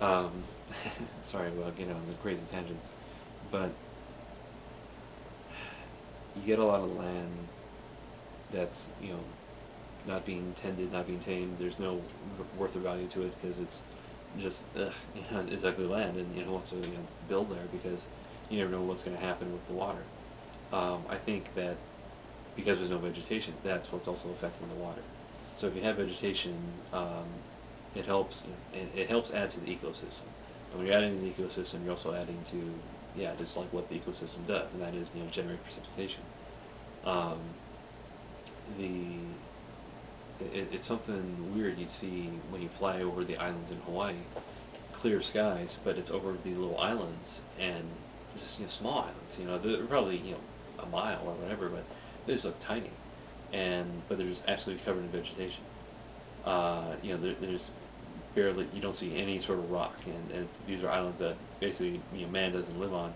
Um, sorry about getting on the crazy tangents, but you get a lot of land that's, not being tended, not being tamed. There's no worth or value to it because it's just it's ugly land, and who wants to build there because you never know what's going to happen with the water. I think that because there's no vegetation, that's what's also affecting the water. So if you have vegetation, it helps. It helps add to the ecosystem. And when you're adding to the ecosystem, you're also adding to, yeah, just like what the ecosystem does, and that is generate precipitation. Um, the it's something weird you'd see when you fly over the islands in Hawaii, clear skies, but it's over these little islands and just small islands. They're probably a mile or whatever, but they just look tiny, and but they're just absolutely covered in vegetation. There's barely, you don't see any sort of rock, and these are islands that basically man doesn't live on.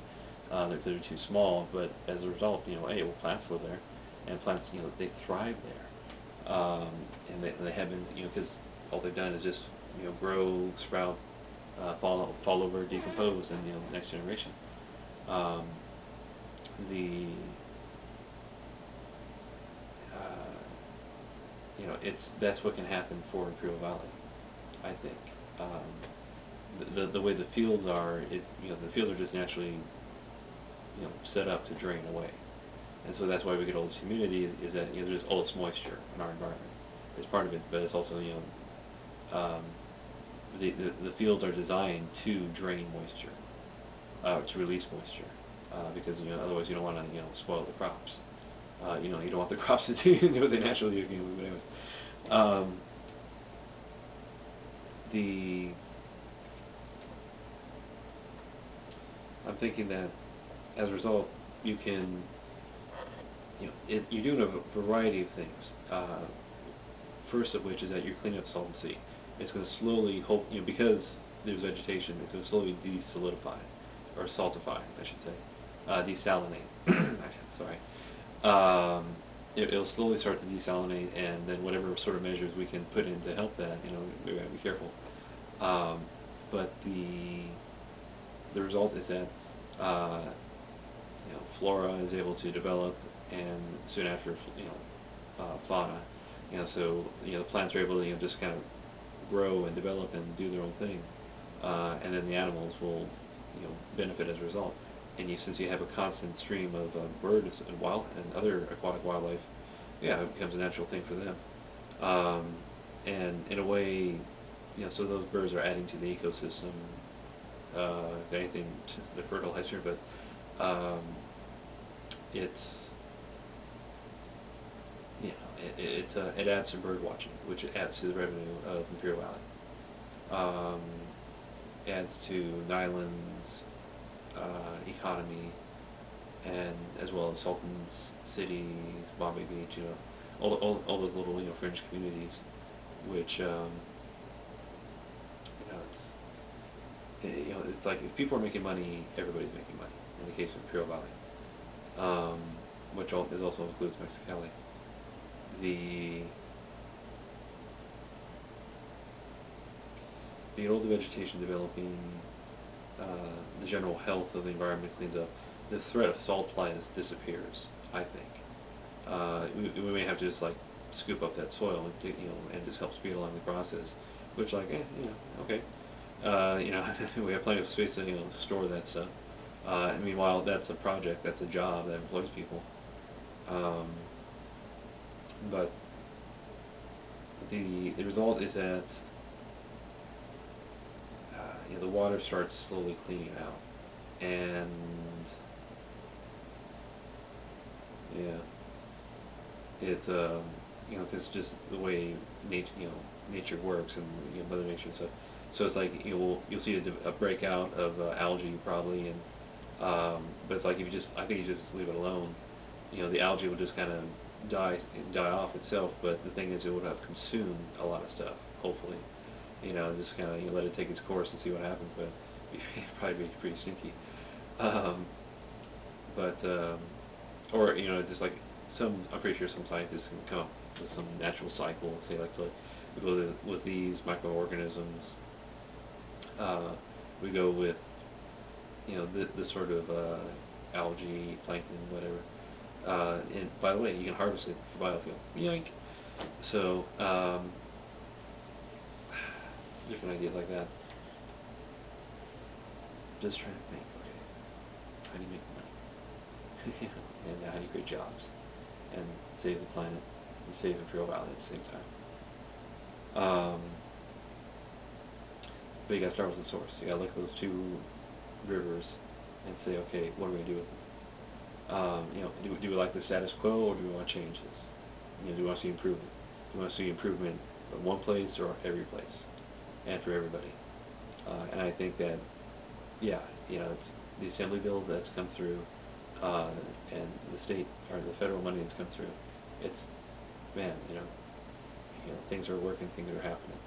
They're too small, but as a result, hey, well, plants live there, and plants, they thrive there, and they have been, because all they've done is just grow, sprout, fall over, decompose, and next generation. Um, the uh, it's that's what can happen for Imperial Valley, I think. The way the fields are, the fields are just naturally set up to drain away, and so that's why we get all this humidity. Is that there's all this moisture in our environment. It's part of it, but it's also um, the fields are designed to drain moisture, to release moisture, because otherwise you don't want to spoil the crops. You don't want the crops to do what they naturally do. But anyways, um, the I'm thinking that as a result, you can you're doing a variety of things. First of which is that you're cleaning up Salton Sea. It's going to slowly, because there's vegetation, it's going to slowly desolidify, or saltify, I should say, desalinate. Sorry. It'll slowly start to desalinate, and then whatever sort of measures we can put in to help that, we gotta be careful. Um, but the result is that uh, flora is able to develop, and soon after, fauna. So the plants are able to just kind of grow and develop and do their own thing, and then the animals will benefit as a result. And since you have a constant stream of birds and wild and other aquatic wildlife, yeah, it becomes a natural thing for them. Um, and in a way, so those birds are adding to the ecosystem. If anything, the fertilizer, but um, it's it adds to bird watching, which adds to the revenue of Imperial Valley. Adds to Nyland's economy, and as well as Salton Cities, Bombay Beach, all those little fringe communities, which it's like if people are making money, everybody's making money. In the case of Imperial Valley, which also includes Mexicali. The the older vegetation developing, the general health of the environment cleans up. The threat of salt plants disappears, I think. We may have to just like scoop up that soil and just help speed along the process, which like okay, we have plenty of space to store that stuff. And meanwhile, that's a project, that's a job that employs people. Um, but the result is that the water starts slowly cleaning out, and yeah, it because just the way nature works, and Mother Nature and stuff. So it's like you'll see a breakout of algae probably, and but it's like if you just I think you just leave it alone, the algae will just kind of die off itself. But the thing is, it would have consumed a lot of stuff. Hopefully, just kind of let it take its course and see what happens. But it'd probably be pretty stinky. Um, but or just like I'm pretty sure some scientists can come up with some natural cycle, say like with these microorganisms, uh, we go with, this sort of algae, plankton, whatever. And by the way, you can harvest it for biofuel. Yoink. So, different ideas like that. Just trying to think, okay, how do you make money? And how do you create jobs? And save the planet and save Imperial Valley at the same time. But you gotta start with the source. You gotta look at those two rivers and say, okay, what are we gonna do with them? Do we like the status quo, or do we want to change this? Do we want to see improvement? Do we want to see improvement in one place or every place, and for everybody? And I think that, yeah, it's the assembly bill that's come through, and the state or the federal money that's come through. It's, man, things are working, things are happening.